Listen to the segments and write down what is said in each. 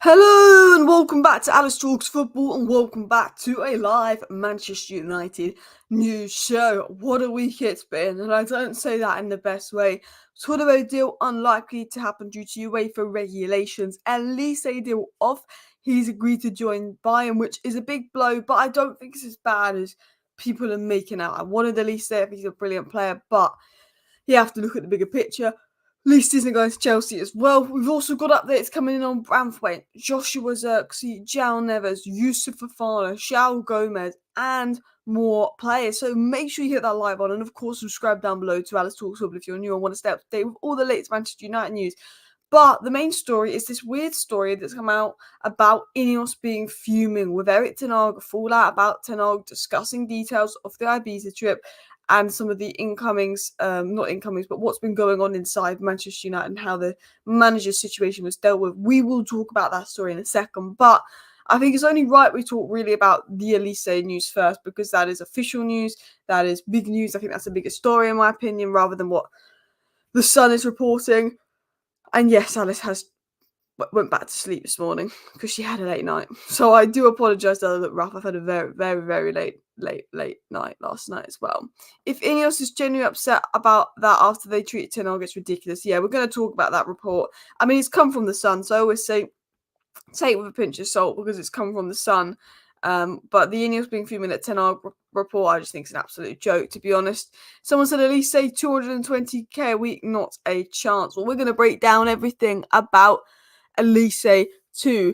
Hello and welcome back to Alice Talks Football and welcome back to a live Manchester United news show. What a week it's been, and I don't say that in the best way. Doue deal unlikely to happen due to UEFA regulations. Olise deal off. He's agreed to join Bayern, which is a big blow, but I don't think it's as bad as people are making out. I wanted Olise if he's a brilliant player, but you have to look at the bigger picture. Least isn't going to Chelsea as well. We've also got updates coming in on Branthwaite, Joshua Zirkzee, João Neves, Yusuf Fofana, João Gomez, and more players. So make sure you hit that like button, and of course subscribe down below to Alice Talks Football if you're new and want to stay up to date with all the latest Manchester United news. But the main story is this weird story that's come out about Ineos being fuming with Eric Ten Hag, fallout about Ten Hag discussing details of the Ibiza trip and some of the incomings, not incomings, but what's been going on inside Manchester United and how the manager's situation was dealt with. We will talk about that story in a second, but I think it's only right we talk really about the Olise news first, because that is official news, that is big news. I think that's the biggest story in my opinion, rather than what the Sun is reporting. And yes, Alice went back to sleep this morning because she had a late night. So I do apologise that I look rough. I've had a very, very, very late night last night as well. If Ineos is genuinely upset about that after they treated Ten Hag, it's ridiculous. Yeah, we're going to talk about that report. I mean, it's come from the Sun, so I always say take it with a pinch of salt because it's come from the Sun. But the Ineos being fuming at Ten Hag report, I just think it's an absolute joke, to be honest. Someone said at least say 220k a week, not a chance. Well, we're going to break down everything about Olise to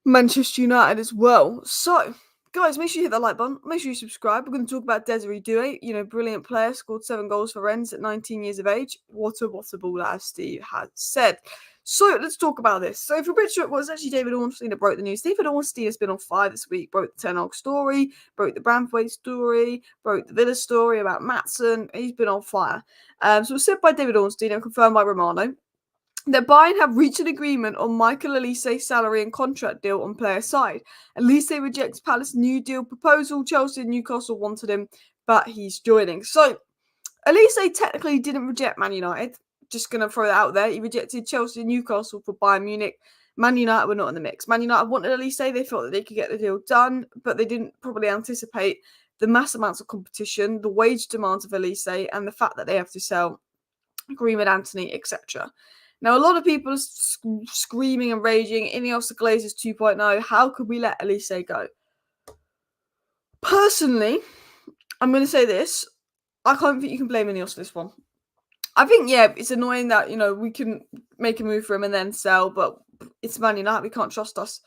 Manchester United as well. So, guys, make sure you hit that like button. Make sure you subscribe. We're going to talk about Doue. Brilliant player, scored 7 goals for Rennes at 19 years of age. What a baller, as Steve has said. So, let's talk about this. So, for British, it was actually David Ornstein that broke the news. David Ornstein has been on fire this week. Broke the Ten Hag story, broke the Branthwaite story, broke the Villa story about Maatsen. He's been on fire. So, it was said by David Ornstein and confirmed by Romano that Bayern have reached an agreement on Michael Olise's salary and contract deal on player side. Olise rejects Palace's new deal proposal. Chelsea and Newcastle wanted him, but he's joining. So, Olise technically didn't reject Man United. Just going to throw that out there. He rejected Chelsea and Newcastle for Bayern Munich. Man United were not in the mix. Man United wanted Olise. They thought that they could get the deal done, but they didn't probably anticipate the mass amounts of competition, the wage demands of Olise, and the fact that they have to sell Greenwood, Anthony, etc. Now, a lot of people are screaming and raging, Ineos the Glazers 2.0, how could we let Olise go? Personally, I'm going to say this, I don't think you can blame Ineos for this one. I think, yeah, it's annoying that, we can make a move for him and then sell, but it's Man United, we can't trust us.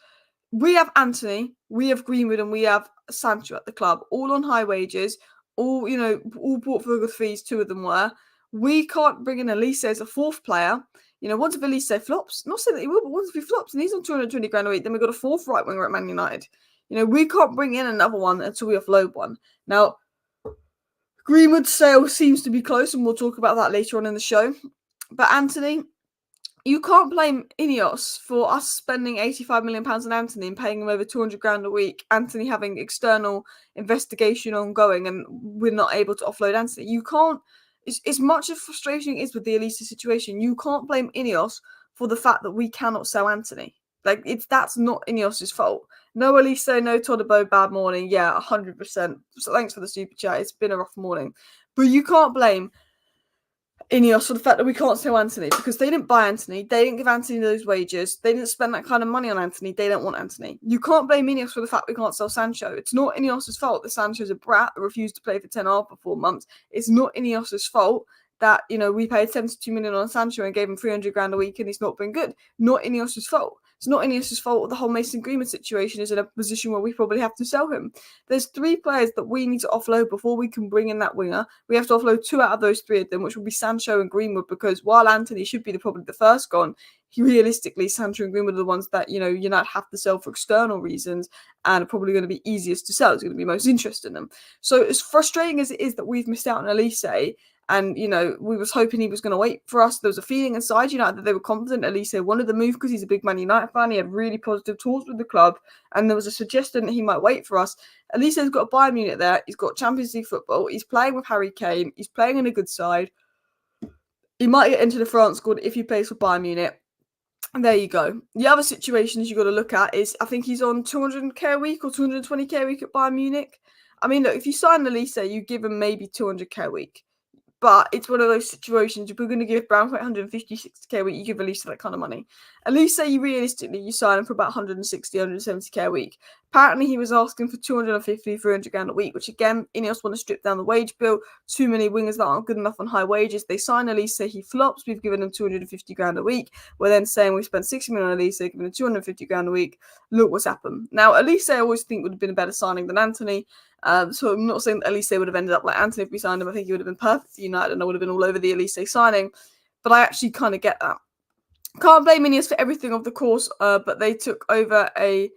We have Anthony, we have Greenwood, and we have Sancho at the club, all on high wages, all bought for good fees, 2 of them were. We can't bring in Olise as a 4th player. Once if Olise flops, not saying that he will, but once if he flops and he's on 220 grand a week, then we've got a 4th right winger at Man United. We can't bring in another one until we offload one. Now, Greenwood's sale seems to be close, and we'll talk about that later on in the show. But Anthony, you can't blame Ineos for us spending £85 million on Anthony and paying him over 200 grand a week. Anthony having external investigation ongoing, and we're not able to offload Anthony. You can't. As much as frustration is with the Olise situation, you can't blame Ineos for the fact that we cannot sell Anthony. That's not Ineos' fault. No Olise, no Todibo, bad morning. Yeah, 100%. So thanks for the super chat. It's been a rough morning. But you can't blame Ineos for the fact that we can't sell Anthony, because they didn't buy Anthony, they didn't give Anthony those wages, they didn't spend that kind of money on Anthony, they don't want Anthony. You can't blame Ineos for the fact we can't sell Sancho. It's not Ineos' fault that Sancho's a brat that refused to play for Ten Hag for 4 months. It's not Ineos' fault that, we paid 72 million on Sancho and gave him 300 grand a week and he's not been good. Not Ineos' fault. It's not Ineos' fault the whole Mason Greenwood situation is in a position where we probably have to sell him. There's 3 players that we need to offload before we can bring in that winger. We have to offload 2 out of those 3 of them, which will be Sancho and Greenwood, because while Anthony should be probably the first gone, realistically, Sancho and Greenwood are the ones that, United have to sell for external reasons and are probably going to be easiest to sell. It's going to be most interested in them. So as frustrating as it is that we've missed out on Olise, and, we was hoping he was going to wait for us. There was a feeling inside United that they were confident Olise wanted the move because he's a big Man United fan. He had really positive talks with the club, and there was a suggestion that he might wait for us. Olise's got a Bayern Munich there. He's got Champions League football. He's playing with Harry Kane. He's playing in a good side. He might get into the France squad if he plays for Bayern Munich. And there you go. The other situations you got to look at is, I think he's on 200k a week or 220k a week at Bayern Munich. I mean, look, if you sign Olise, you give him maybe 200k a week. But it's one of those situations, if we're going to give Brownfield 150-60k a week, you give Olise that kind of money. Olise, realistically, you sign him for about 160, 170k a week. Apparently, he was asking for 250, 300 grand a week, which again, Ineos want to strip down the wage bill. Too many wingers that aren't good enough on high wages. They sign Olise, he flops. We've given him 250 grand a week. We're then saying we spent 60 million on Olise, giving him 250 grand a week. Look what's happened. Now, Olise, I always think would have been a better signing than Anthony. So I'm not saying that Olise would have ended up like Anthony if we signed him. I think he would have been perfect for United and I would have been all over the Olise signing. But I actually kind of get that. Can't blame Ineos for everything of the course, but they took over a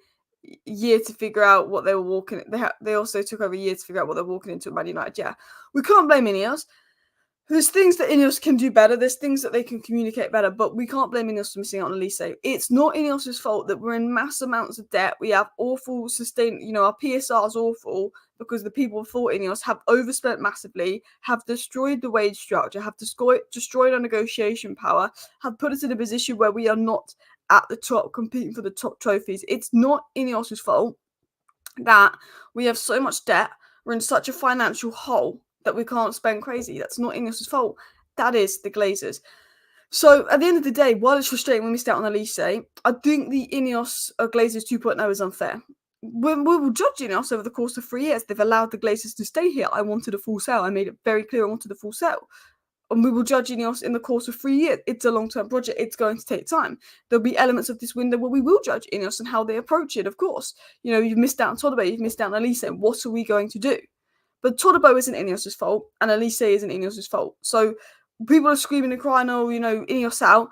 year to figure out what they were walking. They also took over a year to figure out what they're walking into at Man United. Yeah, we can't blame Ineos. There's things that Ineos can do better. There's things that they can communicate better, but we can't blame Ineos for missing out on Olise. It's not Ineos' fault that we're in mass amounts of debt. We have awful our PSR is awful because the people for Ineos have overspent massively, have destroyed the wage structure, have destroyed our negotiation power, have put us in a position where we are not at the top competing for the top trophies. It's not Ineos' fault that we have so much debt. We're in such a financial hole that we can't spend crazy. That's not Ineos' fault. That is the Glazers. So at the end of the day, while it's frustrating we missed out on Olise, I think the Ineos Glazers 2.0 is unfair. We will judge Ineos over the course of 3 years. They've allowed the Glazers to stay here. I wanted a full sale. I made it very clear I wanted a full sale. And we will judge Ineos in the course of 3 years. It's a long-term project. It's going to take time. There'll be elements of this window where we will judge Ineos and how they approach it, of course. You've missed out on Doue, you've missed out on Olise. What are we going to do? But Doue isn't Ineos' fault, and Olise isn't Ineos' fault. So people are screaming and crying, Ineos out.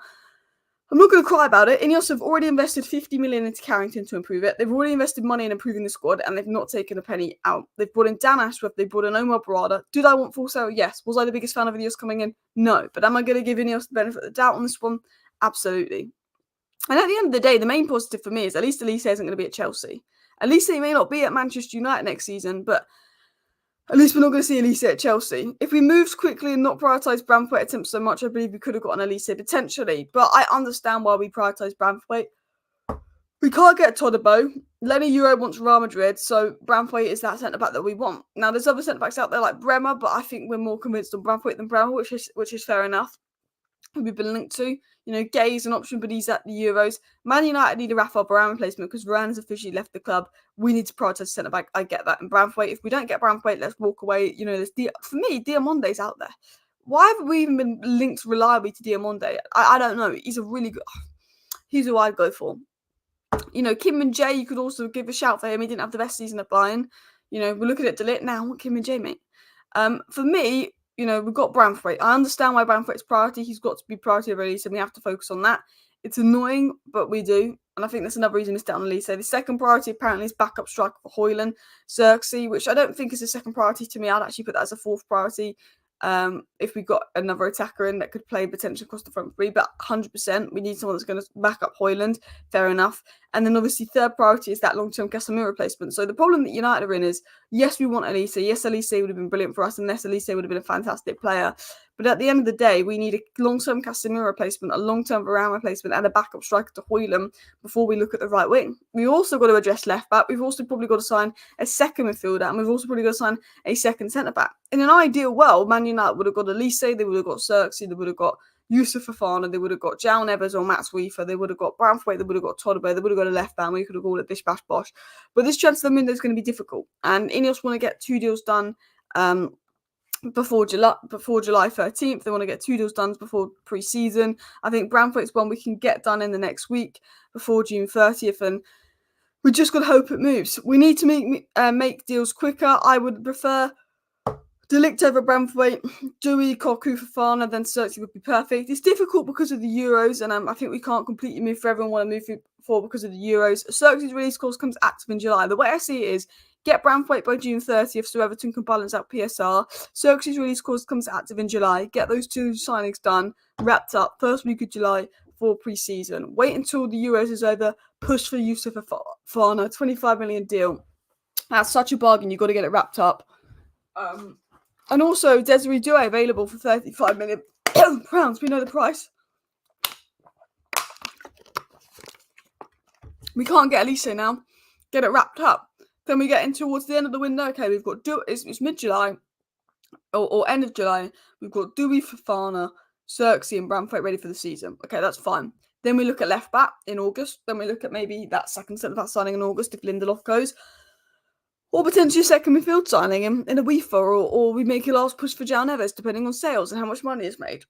I'm not going to cry about it. Ineos have already invested 50 million into Carrington to improve it. They've already invested money in improving the squad, and they've not taken a penny out. They've brought in Dan Ashworth. They've brought in Omar Barada. Did I want full sale? Yes. Was I the biggest fan of Ineos coming in? No. But am I going to give Ineos the benefit of the doubt on this one? Absolutely. And at the end of the day, the main positive for me is at least Olise isn't going to be at Chelsea. Olise may not be at Manchester United next season, but at least we're not going to see Olise at Chelsea. If we moved quickly and not prioritised Braithwaite attempts so much, I believe we could have gotten Olise potentially. But I understand why we prioritise Braithwaite. We can't get Doue. Lenny Euro wants Real Madrid, so Braithwaite is that centre-back that we want. Now, there's other centre-backs out there like Bremer, but I think we're more convinced on Braithwaite than Bremer, which is fair enough. Who we've been linked to. Gay is an option, but he's at the Euros. Man United need a Rafael Varane replacement because Varane has officially left the club. We need to prioritise centre-back. I get that. And Braithwaite, if we don't get Braithwaite, let's walk away. For me, Diamonde's out there. Why haven't we even been linked reliably to Diamonde? I don't know. He's a really good... He's who I'd go for. Kim and Jay, you could also give a shout for him. He didn't have the best season at Bayern. We're looking at Delit now. I want Kim and Jay, mate. For me... we've got Braithwaite. I understand why Braithwaite's priority. He's got to be priority of Olise, and we have to focus on that. It's annoying, but we do. And I think that's another reason we missed out on Olise. The second priority apparently is backup striker for Højlund, Xerxes, which I don't think is a second priority to me. I'd actually put that as a fourth priority. If we got another attacker in that could play potentially across the front three, but 100%, we need someone that's going to back up Højlund. Fair enough. And then obviously third priority is that long-term Casemiro replacement. So the problem that United are in is, yes, we want Olise. Yes, Olise would have been brilliant for us, and yes, Olise would have been a fantastic player. But at the end of the day, we need a long-term Casemiro replacement, a long-term Varane replacement, and a backup striker to Højlund before we look at the right wing. We also got to address left back. We've also probably got to sign a second midfielder, and we've also probably got to sign a second centre back. In an ideal world, Man United would have got Olise, they would have got Xerxes, they would have got Yusuf Fofana, they would have got Jao Neves or Matt Sweefer, they would have got Braithwaite, they would have got Doue, they would have got a left back, we could have called it Bish Bash Bosh. But this transfer window is going to be difficult, and Ineos want to get 2 deals done before July 13th. They want to get 2 deals done before pre-season. I think Braithwaite's one we can get done in the next week before June 30th, and we just got to hope it moves. We need to make deals quicker. I would prefer Delict over Braithwaite, Doue, Koku, Fofana, then Xerxes would be perfect. It's difficult because of the Euros, and I think we can't completely move for everyone want to move for because of the Euros. Xerxes' release clause comes active in July. The way I see it is, get Braithwaite by June 30th so Everton can balance out PSR. Xerxes' release clause comes active in July. Get those 2 signings done, wrapped up, first week of July for pre-season. Wait until the Euros is over, push for Yusuf Fofana, 25 million deal. That's such a bargain, you've got to get it wrapped up. And also, Desiree Doue available for £35 million. We know the price. We can't get Olise now. Get it wrapped up. Then we get into towards the end of the window. Okay, we've got Doue. It's mid-July or end of July. We've got Doue, Fofana, Xerxes, and Bramford ready for the season. Okay, that's fine. Then we look at left back in August. Then we look at maybe that second centre-back signing in August if Lindelof goes. Or potentially a second midfield signing in a WIFA, or we make a last push for Jao Neves, depending on sales and how much money is made.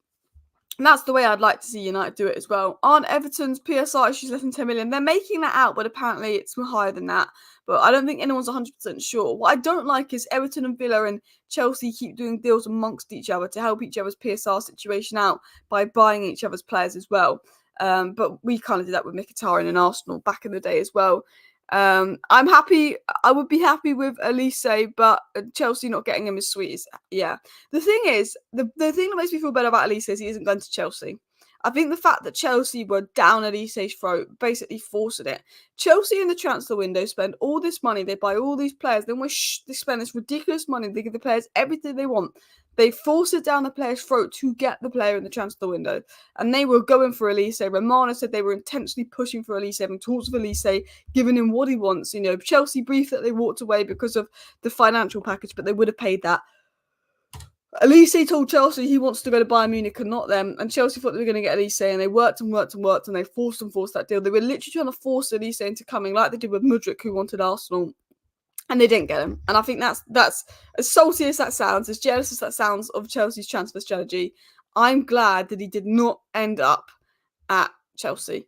And that's the way I'd like to see United do it as well. Aren't Everton's PSR issues less than 10 million? They're making that out, but apparently it's higher than that. But I don't think anyone's 100% sure. What I don't like is Everton and Villa and Chelsea keep doing deals amongst each other to help each other's PSR situation out by buying each other's players as well. But we kind of did that with Mkhitaryan and Arsenal back in the day as well. I'm happy. I would be happy with Olise, but Chelsea not getting him as sweet as The thing is, the thing that makes me feel better about Olise is he isn't going to Chelsea. I think the fact that Chelsea were down Olise's throat, basically forcing it. Chelsea in the transfer window spend all this money. They buy all these players. Then they spend this ridiculous money. They give the players everything they want. They force it down the player's throat to get the player in the transfer window. And they were going for Olise. Romano said they were intentionally pushing for Olise, having talks with Olise, giving him what he wants. You know, Chelsea briefed that they walked away because of the financial package, but they would have paid that. Olise told Chelsea he wants to go to Bayern Munich and not them, and Chelsea thought they were going to get Olise, and they worked, and they forced that deal. They were literally trying to force Olise into coming, like they did with Mudryk, who wanted Arsenal, and they didn't get him. And I think that's as salty as that sounds, as jealous as that sounds of Chelsea's transfer strategy. I'm glad that he did not end up at Chelsea.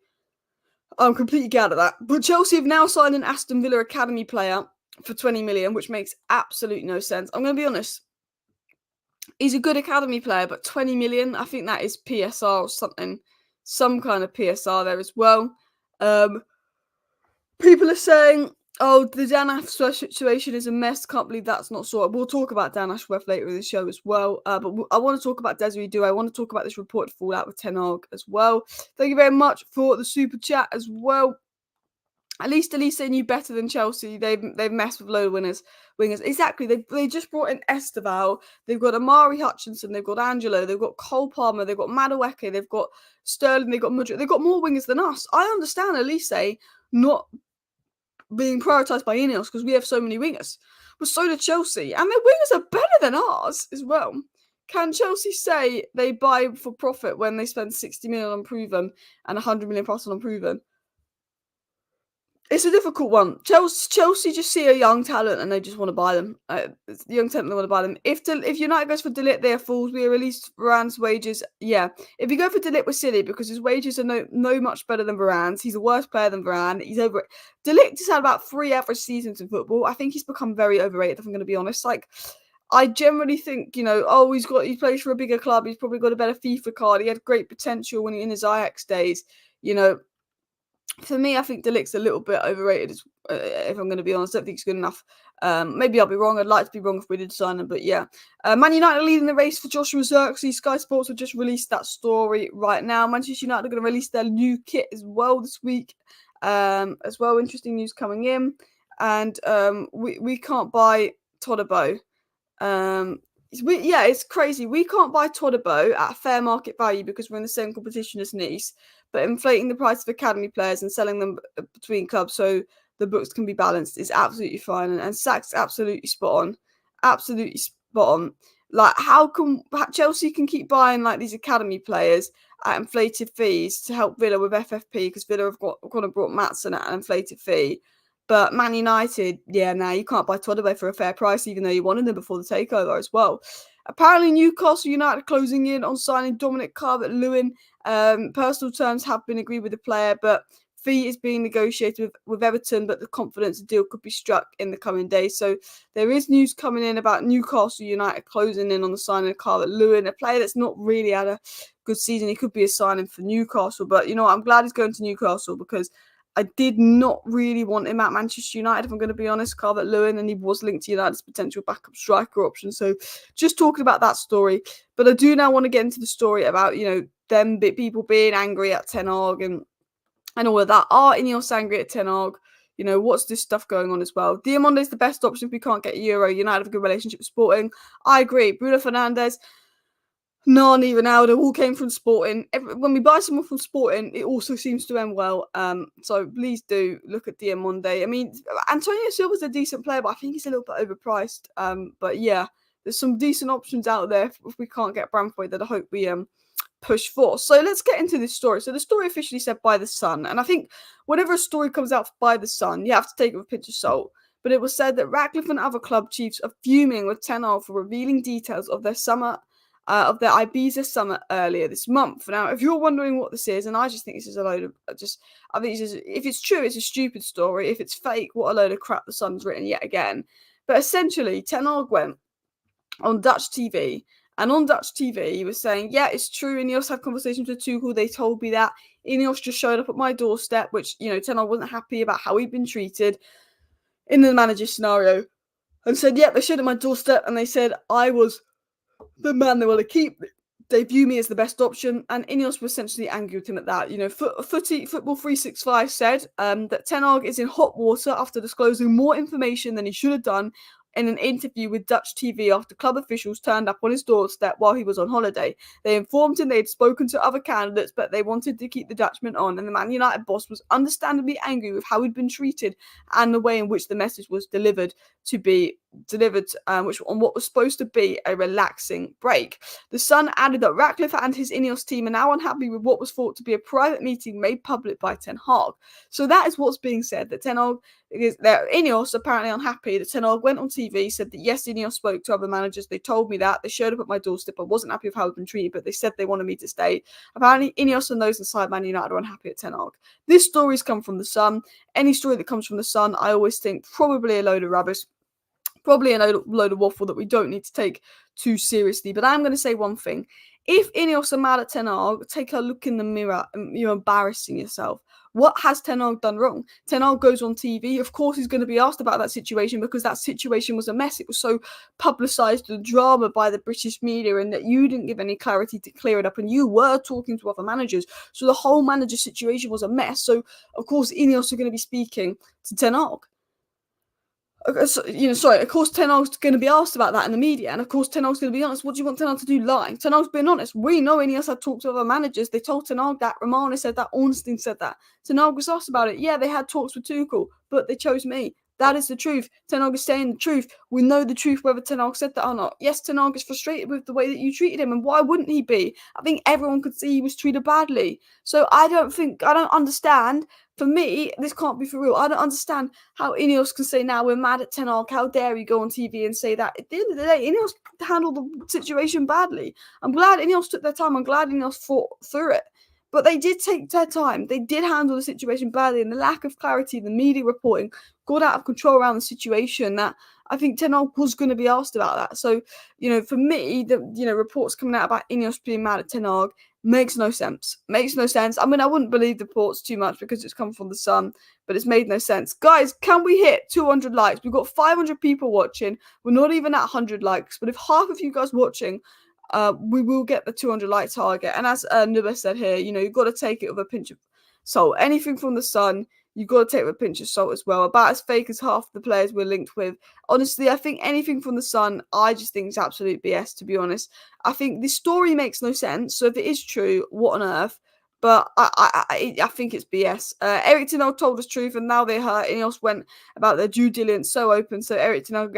I'm completely glad of that. But Chelsea have now signed an Aston Villa academy player for 20 million, which makes absolutely no sense. I'm going to be honest. He's a good academy player, but 20 million, I think that is PSR or something. Some kind of PSR there as well. People are saying, oh, the Dan Ashworth situation is a mess. Can't believe that's not sorted. We'll talk about Dan Ashworth later in the show as well. But I want to talk about Desiree Doue. I want to talk about this reported fallout with Ten Hag as well. Thank you very much for the super chat as well. At least Olise knew better than Chelsea. They've messed with low wingers. Exactly. They just brought in Esteval. They've got Amari Hutchinson. They've got Angelo. They've got Cole Palmer. They've got Madueke. They've got Sterling. They've got Mudryk. They've got more wingers than us. I understand Olise not being prioritised by INEOS because we have so many wingers. But so did Chelsea. And their wingers are better than ours as well. Can Chelsea say they buy for profit when they spend 60 million on Proven and 100 million plus on Proven? It's a difficult one. Chelsea just see a young talent and they just want to buy them. It's the young talent they want to buy them. If United goes for De Ligt, they are fools. We released Varane's wages. Yeah. If you go for De Ligt, we're silly because his wages are no much better than Varane's. He's a worse player than Varane. He's over it. De Ligt has had about 3 average seasons in football. I think he's become very overrated, if I'm going to be honest. Like, I generally think, he plays for a bigger club. He's probably got a better FIFA card. He had great potential when he in his Ajax days. For me, I think De Ligt's a little bit overrated, if I'm going to be honest. I don't think he's good enough. Maybe I'll be wrong. I'd like to be wrong if we did sign him, but yeah. Man United are leading the race for Joshua Xerxes. Sky Sports have just released that story right now. Manchester United are going to release their new kit as well this week. As well, interesting news coming in. And we can't buy Todibo. It's crazy. We can't buy Todibo at fair market value because we're in the same competition as Nice, but inflating the price of academy players and selling them between clubs so the books can be balanced is absolutely fine. And Sack's absolutely spot on. Absolutely spot on. Like, how come Chelsea can keep buying like these academy players at inflated fees to help Villa with FFP because Villa have gone and brought Maatsen at an inflated fee. But Man United, you can't buy Todibo for a fair price, even though you wanted them before the takeover as well. Apparently, Newcastle United closing in on signing Dominic Calvert-Lewin. Personal terms have been agreed with the player, but fee is being negotiated with Everton, but the confidence deal could be struck in the coming days. So there is news coming in about Newcastle United closing in on the signing of Calvert-Lewin, a player that's not really had a good season. He could be a signing for Newcastle, but I'm glad he's going to Newcastle because I did not really want him at Manchester United, if I'm going to be honest, Calvert-Lewin, and he was linked to United's potential backup striker option. So just talking about that story. But I do now want to get into the story about, them people being angry at Ten Hag and all of that. Are INEOS angry at Ten Hag? What's this stuff going on as well? Diamonde is the best option if we can't get a Euro. United have a good relationship with Sporting. I agree. Bruno Fernandes, None even now. They all came from Sporting. When we buy someone from Sporting, it also seems to end well. So please do look at Monday. I mean, Antonio Silva's a decent player, but I think he's a little bit overpriced. But yeah, there's some decent options out there if we can't get Bramthwaite that I hope we push for. So let's get into this story. So the story officially said by the Sun, and I think whenever a story comes out by the Sun, you have to take it with a pinch of salt. But it was said that Ratcliffe and other club chiefs are fuming with Ten Hag for revealing details of their summer. Of their Ibiza summit earlier this month. Now, if you're wondering what this is, and I just think this is a load of I think this is, if it's true, it's a stupid story. If it's fake, what a load of crap the Sun's written yet again. But essentially, Ten Hag went on Dutch TV, and on Dutch TV, he was saying, yeah, it's true. Ineos had conversations with Tuchel. They told me that. Ineos just showed up at my doorstep, which, Ten Hag wasn't happy about how he'd been treated in the manager scenario, and said, yeah, they showed up at my doorstep, and they said I was the man they want to keep. They view me as the best option, and Ineos were essentially angry with him at that. Football 365 said that Ten Hag is in hot water after disclosing more information than he should have done in an interview with Dutch TV after club officials turned up on his doorstep while he was on holiday. They informed him they had spoken to other candidates, but they wanted to keep the Dutchman on, and the Man United boss was understandably angry with how he'd been treated and the way in which the message was delivered, which on what was supposed to be a relaxing break. The Sun added that Ratcliffe and his Ineos team are now unhappy with what was thought to be a private meeting made public by Ten Hag. So that is what's being said, that Ten Hag Ineos apparently unhappy that Ten Hag went on TV, said that yes, Ineos spoke to other managers, they told me that, they showed up at my doorstep, I wasn't happy with how I'd been treated, but they said they wanted me to stay. Apparently Ineos and those inside Man United are unhappy at Ten Hag. This story's come from the Sun. Any story that comes from the Sun, I always think probably a load of rubbish, probably a load of waffle that we don't need to take too seriously. But I'm going to say one thing. If Ineos are mad at Ten Hag, take a look in the mirror and you're embarrassing yourself. What has Ten Hag done wrong? Ten Hag goes on TV. Of course, he's going to be asked about that situation because that situation was a mess. It was so publicised, the drama by the British media, and that you didn't give any clarity to clear it up. And you were talking to other managers. So the whole manager situation was a mess. So, of course, Ineos are going to be speaking to Ten Hag. Of course, Ten Hag's going to be asked about that in the media, and of course, Ten Hag's going to be honest. What do you want Ten Hag to do? Lie? Ten Hag's been honest. We know Ineos had talked to other managers. They told Ten Hag that. Romano said that. Ornstein said that. Ten Hag was asked about it. Yeah, they had talks with Tuchel, but they chose me. That is the truth. Ten Hag is saying the truth. We know the truth whether Ten Hag said that or not. Yes, Ten Hag is frustrated with the way that you treated him, and why wouldn't he be? I think everyone could see he was treated badly. So I don't understand. For me, this can't be for real. I don't understand how Ineos can say now we're mad at Ten Hag. How dare he go on TV and say that? At the end of the day, Ineos handled the situation badly. I'm glad Ineos took their time. I'm glad Ineos fought through it. But they did take their time. They did handle the situation badly, and the lack of clarity, the media reporting got out of control around the situation that I think Ten Hag was going to be asked about that. So, for me, the reports coming out about Ineos being mad at Ten Hag makes no sense. Makes no sense. I mean, I wouldn't believe the reports too much because it's come from the Sun, but it's made no sense. Guys, can we hit 200 likes? We've got 500 people watching. We're not even at 100 likes, but if half of you guys watching, we will get the 200 like target. And as Nuba said here, you've got to take it with a pinch of salt. Anything from the Sun, you've got to take it with a pinch of salt as well. About as fake as half the players we're linked with. Honestly, I think anything from the Sun, I just think is absolute BS, to be honest. I think this story makes no sense. So if it is true, what on earth? But I think it's BS. Eric Ten Hag told us truth, and now they heard Ineos went about their due diligence so open. So Eric Ten Hag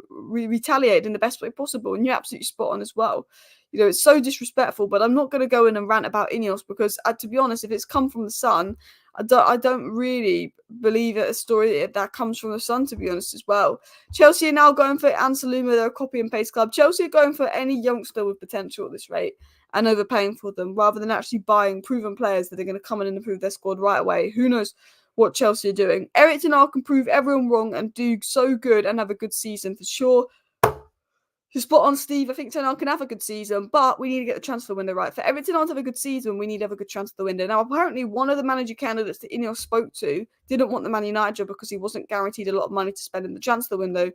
retaliated in the best way possible, and you're absolutely spot on as well. It's so disrespectful. But I'm not going to go in and rant about Ineos because, to be honest, if it's come from the Sun, I don't really believe that a story that comes from the Sun, to be honest, as well. Chelsea are now going for Anseluma. They're a copy and paste club. Chelsea are going for any youngster with potential at this rate and overpaying for them rather than actually buying proven players that are going to come in and improve their squad right away. Who knows what Chelsea are doing? Eric Ten Hag can prove everyone wrong and do so good and have a good season for sure. You're spot on, Steve. I think Ten Hag can have a good season, but we need to get the transfer window right. For Everton to have a good season, we need to have a good transfer window. Now, apparently, one of the manager candidates that Ineos spoke to didn't want the Man United job because he wasn't guaranteed a lot of money to spend in the transfer window,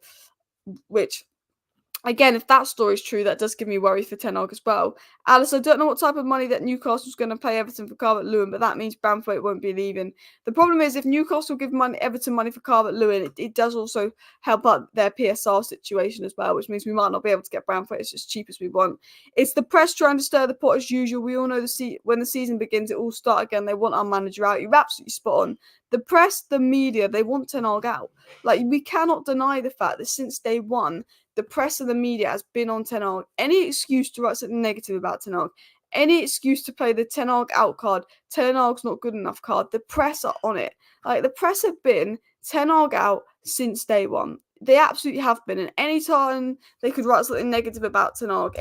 which Again, if that story's true, that does give me worry for Ten Hag as well. Alice, I don't know what type of money that Newcastle's going to pay Everton for Calvert-Lewin, but that means Bamford won't be leaving. The problem is, if Newcastle give Everton money for Calvert-Lewin, it does also help out their PSR situation as well, which means we might not be able to get Bamford as cheap as we want. It's the press trying to stir the pot as usual. We all know when the season begins, it all start again. They want our manager out. You're absolutely spot on. The press, the media, they want Ten Hag out. Like, we cannot deny the fact that since day one, the press and the media has been on Ten Hag. Any excuse to write something negative about Ten Hag, any excuse to play the Ten Hag out card, Ten Hag's not good enough card, the press are on it. Like, the press have been Ten Hag out since day one. They absolutely have been. And any time they could write something negative about Ten Hag,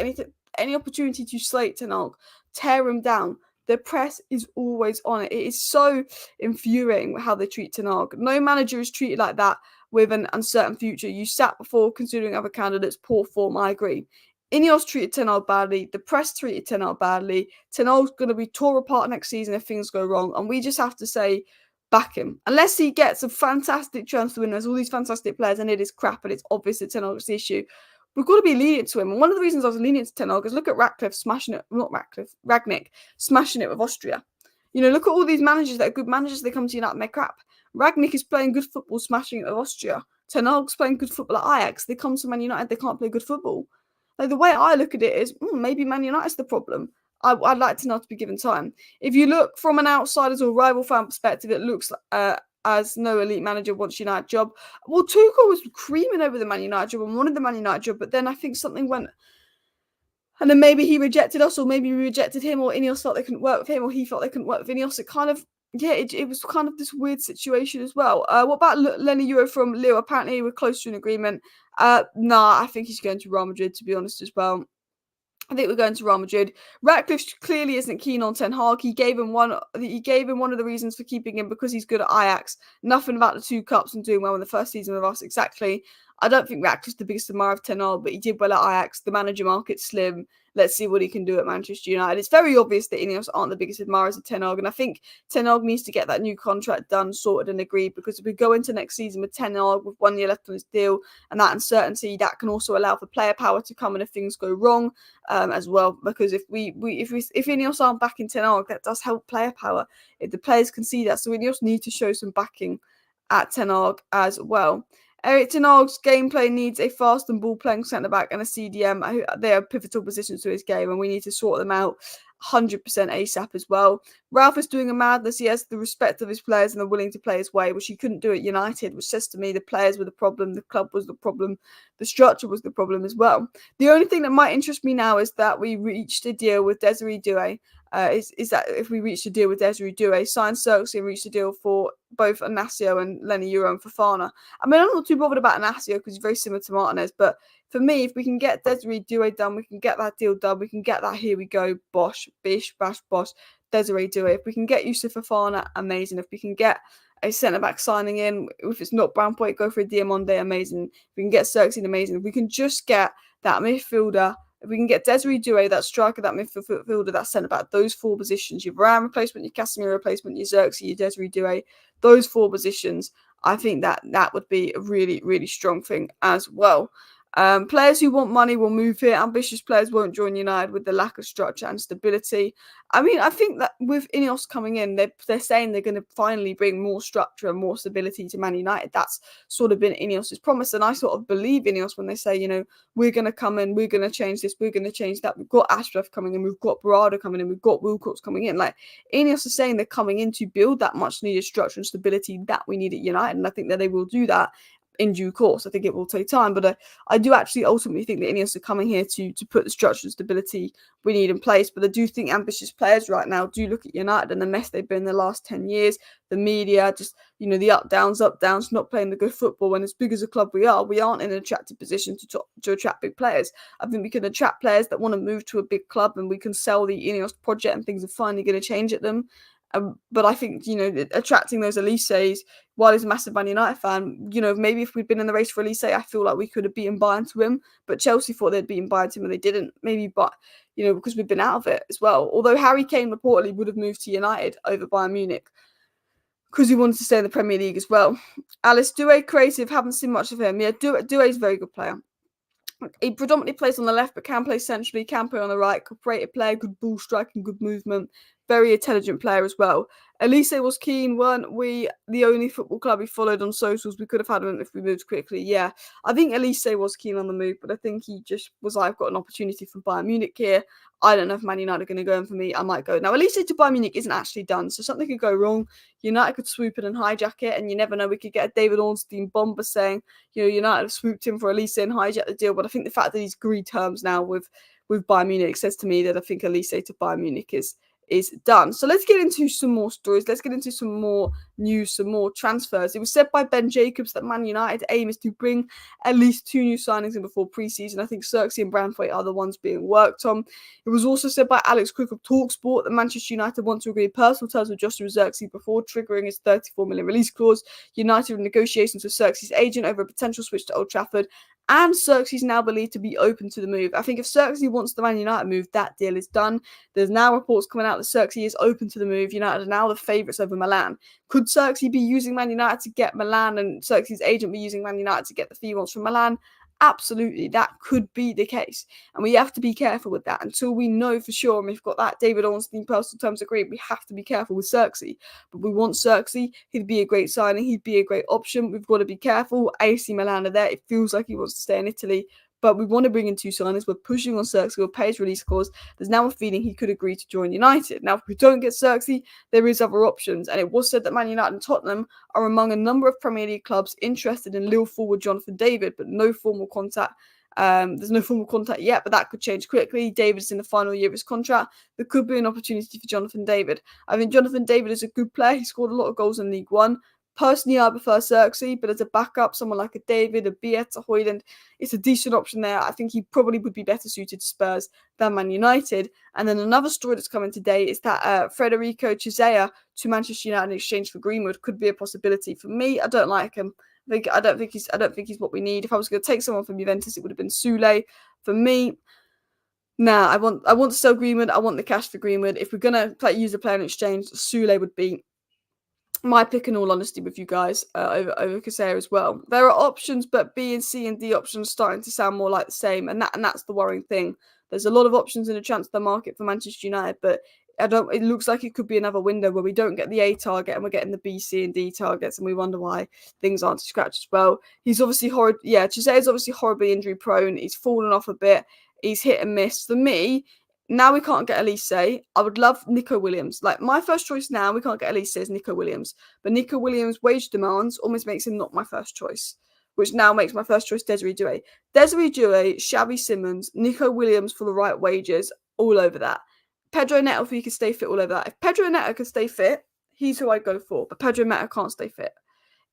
any opportunity to slate Ten Hag, tear him down, the press is always on it. It is so infuriating how they treat Ten Hag. No manager is treated like that with an uncertain future. You sat before considering other candidates, poor form, I agree. Ineos treated Ten Hag badly. The press treated Ten Hag badly. Ten Hag's going to be tore apart next season if things go wrong. And we just have to say, back him. Unless he gets a fantastic transfer window, there's all these fantastic players, and it is crap, and it's obvious that Ten Hag's the issue. We've got to be lenient to him. And one of the reasons I was lenient to Ten Hag is look at Ragnick smashing it with Austria. You know, look at all these managers that are good managers. They come to United and they're crap. Ragnick is playing good football, smashing it with Austria. Ten Hag's playing good football at Ajax. They come to Man United, they can't play good football. Like, the way I look at it is, maybe Man United's the problem. I'd like to know to be given time. If you look from an outsider's or rival fan perspective, it looks as no elite manager wants United job. Well, Tuchel was creaming over the Man United job and wanted the Man United job, but then I think something went. And then maybe he rejected us, or maybe we rejected him, or Ineos felt they couldn't work with him, or he felt they couldn't work with Ineos. It was kind of this weird situation as well. What about Lenny Euro from Lille? Apparently, we're close to an agreement. Nah, I think he's going to Real Madrid, to be honest, as well. I think we're going to Real Madrid. Ratcliffe clearly isn't keen on Ten Hag. He gave him one of the reasons for keeping him because he's good at Ajax. Nothing about the 2 cups and doing well in the first season with us. Exactly. I don't think Ratcliffe's the biggest admirer of Ten Hag, but he did well at Ajax. The manager market's slim. Let's see what he can do at Manchester United. It's very obvious that Ineos aren't the biggest admirers of Ten Hag, and I think Ten Hag needs to get that new contract done, sorted and agreed, because if we go into next season with Ten Hag with 1 year left on his deal and that uncertainty, that can also allow for player power to come in if things go wrong as well. Because if Ineos aren't backing Ten Hag, that does help player power. If the players can see that, so Ineos need to show some backing at Ten Hag as well. Eric Ten Hag's gameplay needs a fast and ball-playing centre-back and a CDM. They are pivotal positions to his game, and we need to sort them out 100% ASAP as well. Ralph is doing a madness. He has the respect of his players and they're willing to play his way, which he couldn't do at United, which says to me the players were the problem, the club was the problem, the structure was the problem as well. The only thing that might interest me now is that we reached a deal with Desiree Doue. Is that if we reached a deal with Desiree Doue, signed Xerxes and reached a deal for both Inacio and Lenny Euro and Fofana. I mean, I'm not too bothered about Inacio because he's very similar to Martinez, but for me, if we can get Desiree Doue done, we can get that deal done, we can get that here we go, bosh, bish, bash, bosh, Desiree Doue. If we can get Yusuf Fofana, amazing. If we can get a centre-back signing in, if it's not Brownpoint, go for a Diamonde, amazing. If we can get Xerxes, amazing. If we can just get that midfielder, if we can get Desiree Doue, that striker, that midfielder, that centre-back, those 4 positions, your Varane replacement, your Casemiro replacement, your Xerxes, your Desiree Doue, those 4 positions, I think that would be a really, really strong thing as well. Players who want money will move here. Ambitious players won't join United with the lack of structure and stability. I mean, I think that with Ineos coming in, they're saying they're going to finally bring more structure and more stability to Man United. That's sort of been Ineos' promise. And I sort of believe Ineos when they say, you know, we're going to come in, we're going to change this, we're going to change that. We've got Ashraf coming in, we've got Barada coming in, we've got Wilcox coming in. Like, Ineos is saying they're coming in to build that much needed structure and stability that we need at United. And I think that they will do that in due course. I think it will take time, but I do actually ultimately think that Ineos are coming here to put the structure and stability we need in place. But I do think ambitious players right now do look at United and the mess they've been in the last 10 years. The media, just, you know, the up downs, not playing the good football. When as big as a club we aren't in an attractive position to attract big players. I think we can attract players that want to move to a big club, and we can sell the Ineos project, and things are finally going to change at them. But I think, you know, attracting those Olises, while he's a massive Man United fan, you know, maybe if we'd been in the race for Olise, I feel like we could have beaten Bayern to him. But Chelsea thought they'd beaten Bayern to him and they didn't. Maybe, but, you know, because we've been out of it as well. Although Harry Kane reportedly would have moved to United over Bayern Munich because he wanted to stay in the Premier League as well. Alice, Doue creative, haven't seen much of him. Yeah, Doue's a very good player. He predominantly plays on the left, but can play centrally, can play on the right. Cooperative player, good ball striking, good movement. Very intelligent player as well. Olise was keen, weren't we? The only football club he followed on socials. We could have had him if we moved quickly. Yeah, I think Olise was keen on the move, but I think he just was like, I've got an opportunity from Bayern Munich here. I don't know if Man United are going to go in for me. I might go. Now, Olise to Bayern Munich isn't actually done, so something could go wrong. United could swoop in and hijack it, and you never know. We could get a David Ornstein bomber saying, United have swooped in for Olise and hijacked the deal. But I think the fact that he's agreed terms now with Bayern Munich says to me that I think Olise to Bayern Munich is done. So let's get into some more stories. Let's get into some more news, some more transfers. It was said by Ben Jacobs that Man United aim is to bring at least 2 new signings in before pre-season. I think Xerxes and Branthwaite are the ones being worked on. It was also said by Alex Cook of TalkSport that Manchester United want to agree personal terms with Joshua Xerxes before triggering his 34 million release clause. United in negotiations with Xerxes' agent over a potential switch to Old Trafford, and Xerxes now believed to be open to the move. I think if Xerxes wants the Man United move, that deal is done. There's now reports coming out that Xerxes is open to the move. United are now the favourites over Milan. Could Xerxes be using Man United to get Milan, and Xerxes' agent be using Man United to get the fee he wants from Milan? Absolutely, that could be the case. And we have to be careful with that until we know for sure. And we've got that David Ornstein personal terms agreed. We have to be careful with Xerxes. But we want Xerxes. He'd be a great signing. He'd be a great option. We've got to be careful. AC Milan are there. It feels like he wants to stay in Italy. But we want to bring in 2 signings. We're pushing on Xerxes. We'll pay his release clause. There's now a feeling he could agree to join United. Now, if we don't get Xerxes, there is other options. And it was said that Man United and Tottenham are among a number of Premier League clubs interested in Lille forward Jonathan David, but no formal contact. There's no formal contact yet, but that could change quickly. David's in the final year of his contract. There could be an opportunity for Jonathan David. I think Jonathan David is a good player. He scored a lot of goals in League One. Personally, I prefer Xerxes, but as a backup, someone like a David, a Biet, a Højlund, it's a decent option there. I think he probably would be better suited to Spurs than Man United. And then another story that's coming today is that Federico Chiesa to Manchester United in exchange for Greenwood could be a possibility. For me, I don't like him. I don't think he's what we need. If I was going to take someone from Juventus, it would have been Soule. For me, I want to sell Greenwood. I want the cash for Greenwood. If we're going to use a player in exchange, Soule would be my pick, in all honesty, with you guys over Casera as well. There are options, but B and C and D options starting to sound more like the same, and that's the worrying thing. There's a lot of options in the transfer market for Manchester United, but it looks like it could be another window where we don't get the A target and we're getting the B, C, and D targets, and we wonder why things aren't to scratch as well. He's obviously horrid. Yeah, Jose is obviously horribly injury prone. He's fallen off a bit. He's hit and miss. For me, now we can't get Olise. I would love Nico Williams. Like, my first choice now, we can't get Olise, is Nico Williams. But Nico Williams' wage demands almost makes him not my first choice, which now makes my first choice Desiree Doue. Desiree Doue, Xavi Simons, Nico Williams for the right wages, all over that. Pedro Neto, if he could stay fit, all over that. If Pedro Neto could stay fit, he's who I'd go for. But Pedro Neto can't stay fit.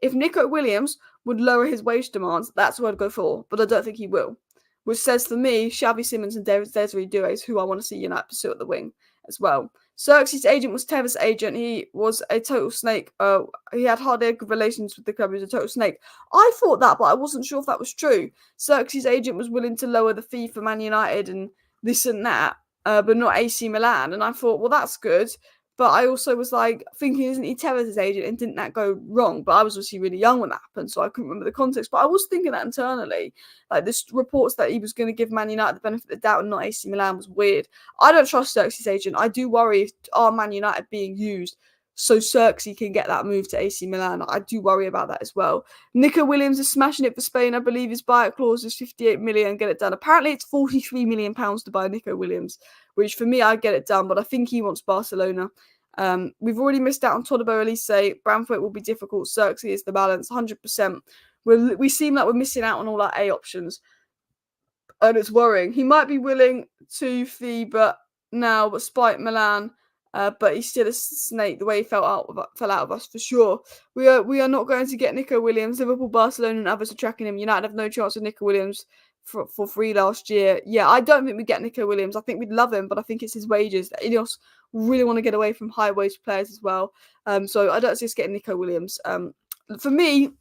If Nico Williams would lower his wage demands, that's who I'd go for. But I don't think he will. Which says for me, Xavi Simons and Desiree Doue is who I want to see United pursue at the wing as well. Xerxes' agent was Tevez' agent. He was a total snake. He had hardly good relations with the club. He was a total snake. I thought that, but I wasn't sure if that was true. Xerxes' agent was willing to lower the fee for Man United and this and that, but not AC Milan. And I thought, well, that's good. But I also was like thinking, isn't he Tevez' agent? And didn't that go wrong? But I was obviously really young when that happened, so I couldn't remember the context. But I was thinking that internally. Like, this reports that he was going to give Man United the benefit of the doubt and not AC Milan was weird. I don't trust Xerxes' agent. I do worry if Man United being used so Xerxes can get that move to AC Milan. I do worry about that as well. Nico Williams is smashing it for Spain. I believe his buyout clause is 58 million. Get it done. Apparently, it's 43 million pounds to buy Nico Williams, which for me, I'd get it done. But I think he wants Barcelona. We've already missed out on Todibo, Olise. Branthwaite will be difficult. Xerxes is the balance, 100%. We seem like we're missing out on all our A options, and it's worrying. He might be willing to fee, but spite Milan. But he's still a snake. The way he fell out of us, for sure. We are not going to get Nico Williams. Liverpool, Barcelona, and others are tracking him. United have no chance with Nico Williams for free last year. Yeah, I don't think we get Nico Williams. I think we'd love him, but I think it's his wages. INEOS really want to get away from high wage players as well. So I don't see us getting Nico Williams. For me,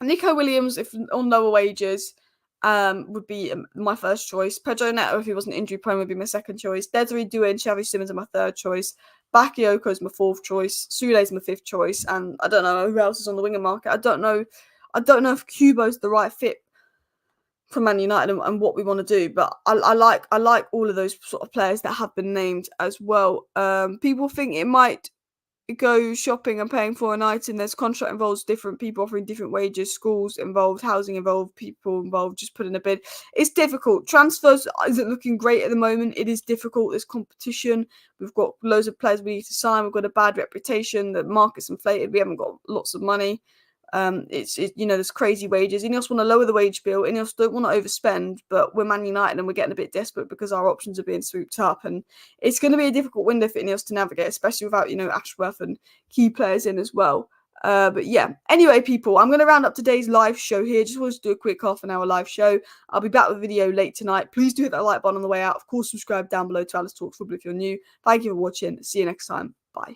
Nico Williams, if on lower wages, would be my first choice. Pedro Neto, if he wasn't injury prone, would be my second choice. Desiree Doue and Xavi Simons are my third choice. Bakayoko is my fourth choice. Soule is my fifth choice, and I don't know who else is on the winger market. I don't know if Kubo's the right fit from Man United and what we want to do. But I like all of those sort of players that have been named as well. People think it might go shopping and paying for a night, and there's contract involves different people offering different wages, schools involved, housing involved, people involved, just putting a bid. It's difficult. Transfers isn't looking great at the moment. It is difficult. There's competition. We've got loads of players we need to sign. We've got a bad reputation. The market's inflated. We haven't got lots of money. There's crazy wages. Ineos want to lower the wage bill. Ineos don't want to overspend, but we're Man United and we're getting a bit desperate because our options are being swooped up, and it's going to be a difficult window for Ineos to navigate, especially without Ashworth and key players in as well. But yeah, anyway, people, I'm going to round up today's live show here. Just wanted to do a quick half-an-hour live show. I'll be back with a video late tonight. Please do hit that like button on the way out. Of course, subscribe down below to Alice Talks Football if you're new. Thank you for watching. See you next time. Bye.